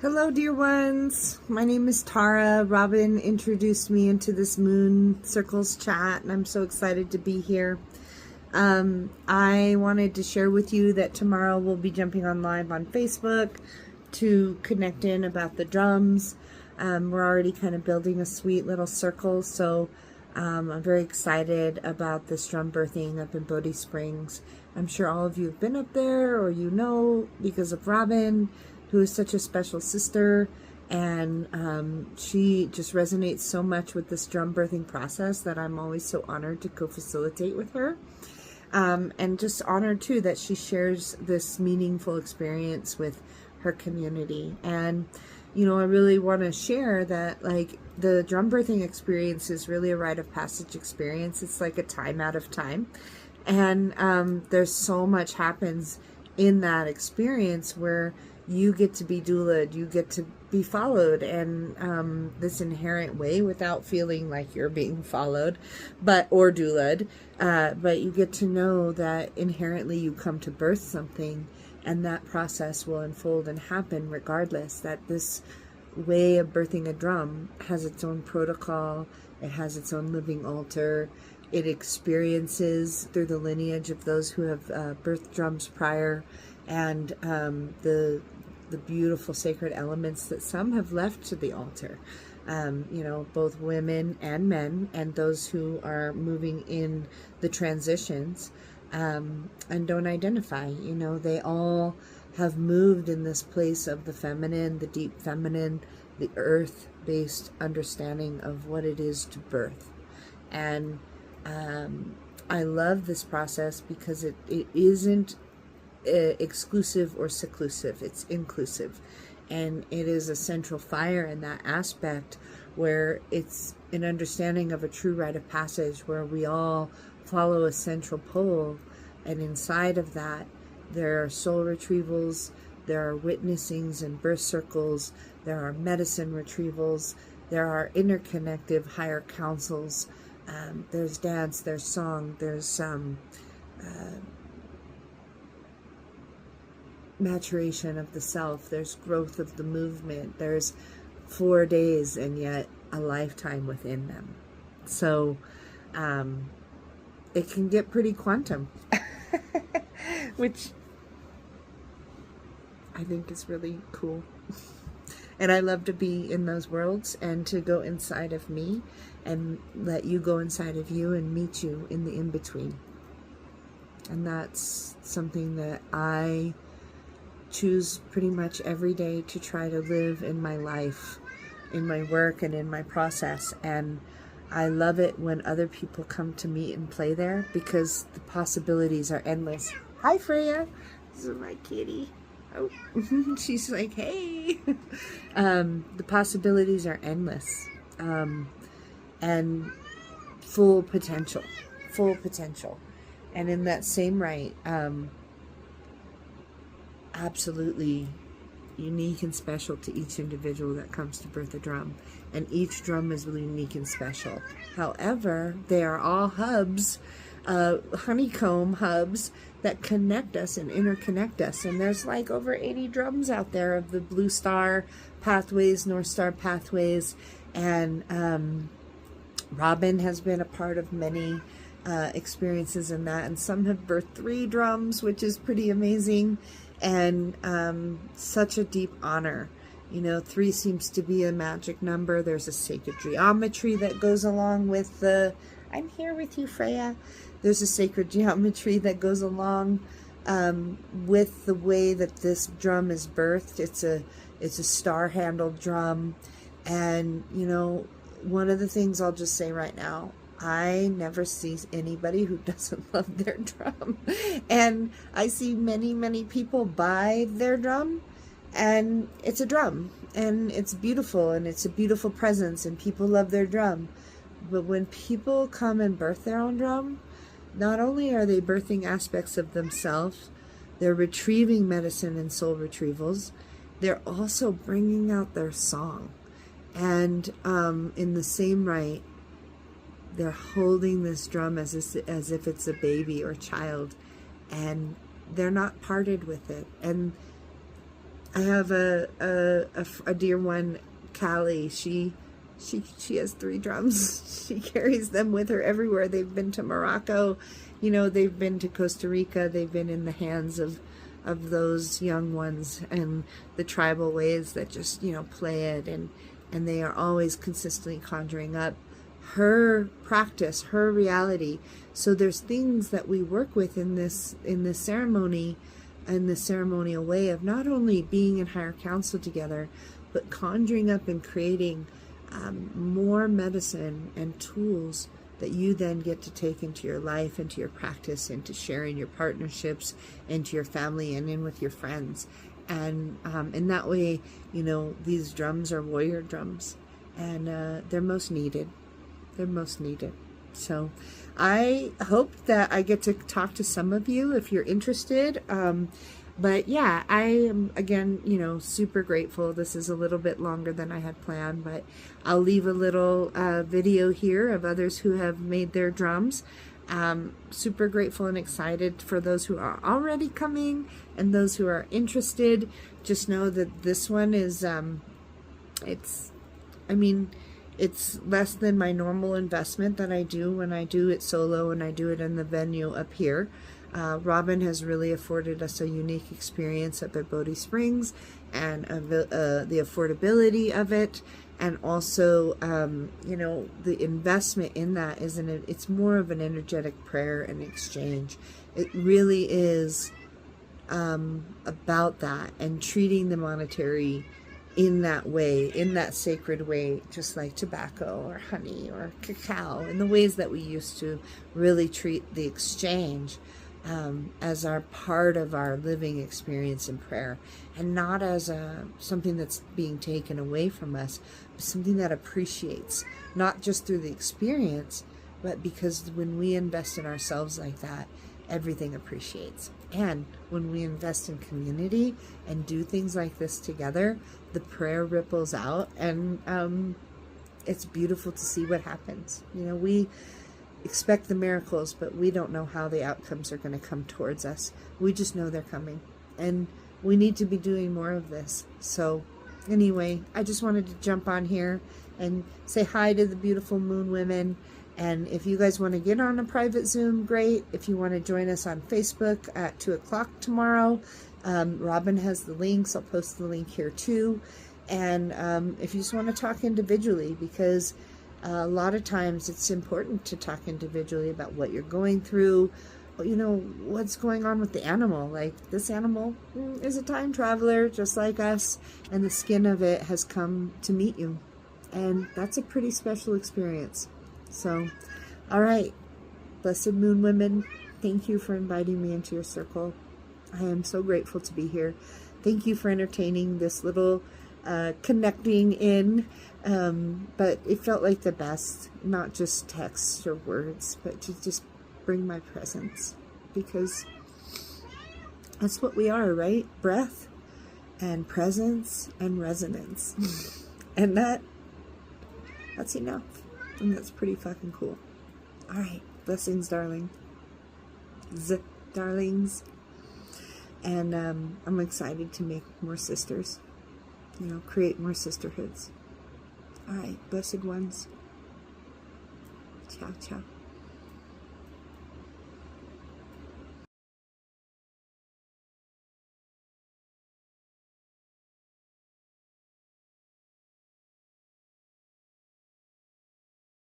Hello, dear ones. My name is Tara. Robin introduced me into this Moon Circles chat, and I'm so excited to be here. I wanted to share with you that tomorrow we'll be jumping on live on Facebook to connect in about the drums. We're already kind of building a sweet little circle, so I'm very excited about this drum birthing up in Bodie Springs. I'm sure all of you have been up there, or you know, because of Robin, who is such a special sister, and she just resonates so much with this drum birthing process that I'm always so honored to co-facilitate with her. And just honored too that she shares this meaningful experience with her community. And you know, I really want to share that, like, the drum birthing experience is really a rite of passage experience. It's like a time out of time, and there's so much happens in that experience where you get to be doulaed, you get to be followed, and this inherent way, without feeling like you're being followed, or doulaed, but you get to know that inherently you come to birth something, and that process will unfold and happen regardless. That this way of birthing a drum has its own protocol, it has its own living altar, it experiences through the lineage of those who have birthed drums prior, and the beautiful sacred elements that some have left to the altar. You know, both women and men, and those who are moving in the transitions and don't identify. You know, they all have moved in this place of the feminine, the deep feminine, the earth-based understanding of what it is to birth. And I love this process because it isn't exclusive or seclusive, it's inclusive, and it is a central fire in that aspect, where it's an understanding of a true rite of passage where we all follow a central pole, and inside of that there are soul retrievals, there are witnessings and birth circles, there are medicine retrievals, there are interconnective higher councils, there's dance, there's song, there's maturation of the self, there's growth of the movement, there's 4 days and yet a lifetime within them. So it can get pretty quantum, which I think is really cool. And I love to be in those worlds and to go inside of me and let you go inside of you and meet you in the in-between. And that's something that I choose pretty much every day to try to live in my life, in my work, and in my process. And I love it when other people come to meet and play there, because the possibilities are endless. Hi, Freya. This is my kitty. Oh, she's like, hey. The possibilities are endless, and full potential. And in that same right, absolutely unique and special to each individual that comes to birth a drum, and each drum is really unique and special. However, they are all hubs, honeycomb hubs that connect us and interconnect us. And there's like over 80 drums out there of the Blue Star pathways, North Star pathways, and Robin has been a part of many experiences in that, and some have birthed 3 drums, which is pretty amazing, and such a deep honor. You know, 3 seems to be a magic number. There's a sacred geometry that goes along with the, I'm here with you, Freya. There's a sacred geometry that goes along with the way that this drum is birthed. It's a star-handled drum, and you know, one of the things I'll just say right now, I never see anybody who doesn't love their drum. And I see many, many people buy their drum, and it's a drum, and it's beautiful, and it's a beautiful presence, and people love their drum. But when people come and birth their own drum, not only are they birthing aspects of themselves, they're retrieving medicine and soul retrievals, they're also bringing out their song. And in the same right, they're holding this drum as if it's a baby or child, and they're not parted with it. And I have a dear one, Callie. She has 3 drums. She carries them with her everywhere. They've been to Morocco, you know, they've been to Costa Rica. They've been in the hands of those young ones and the tribal ways that just, you know, play it, and they are always consistently conjuring up her practice, her reality. So there's things that we work with in this ceremony, in the ceremonial way of not only being in higher council together, but conjuring up and creating more medicine and tools that you then get to take into your life, into your practice, into sharing your partnerships, into your family, and in with your friends. And in that way, you know, these drums are warrior drums, and they're most needed. They're most needed. So I hope that I get to talk to some of you if you're interested. But yeah, I am, again, you know, super grateful. This is a little bit longer than I had planned, but I'll leave a little video here of others who have made their drums. Super grateful and excited for those who are already coming and those who are interested. Just know that this one is, it's less than my normal investment that I do when I do it solo and I do it in the venue up here. Robin has really afforded us a unique experience up at Bodie Springs, and the affordability of it, and also, you know, the investment in that it's more of an energetic prayer and exchange. It really is about that, and treating the monetary in that way, in that sacred way, just like tobacco or honey or cacao, in the ways that we used to really treat the exchange as our part of our living experience in prayer, and not as something that's being taken away from us, but something that appreciates, not just through the experience, but because when we invest in ourselves like that, everything appreciates. And when we invest in community and do things like this together, the prayer ripples out, and it's beautiful to see what happens. You know, we expect the miracles, but we don't know how the outcomes are going to come towards us. We just know they're coming, and we need to be doing more of this. So anyway, I just wanted to jump on here and say hi to the beautiful moon women. And if you guys want to get on a private Zoom, great. If you want to join us on Facebook at 2 o'clock tomorrow, Robin has the links. I'll post the link here too. And if you just want to talk individually, because a lot of times it's important to talk individually about what you're going through, you know, what's going on with the animal. Like, this animal is a time traveler just like us, and the skin of it has come to meet you. And that's a pretty special experience. So, all right, blessed moon women, thank you for inviting me into your circle. I am so grateful to be here. Thank you for entertaining this little connecting in, but it felt like the best, not just text or words, but to just bring my presence, because that's what we are, right? Breath and presence and resonance. And that's enough. And that's pretty fucking cool. All right, blessings, darlings. And I'm excited to make more sisters, you know, create more sisterhoods. All right, blessed ones. Ciao, ciao.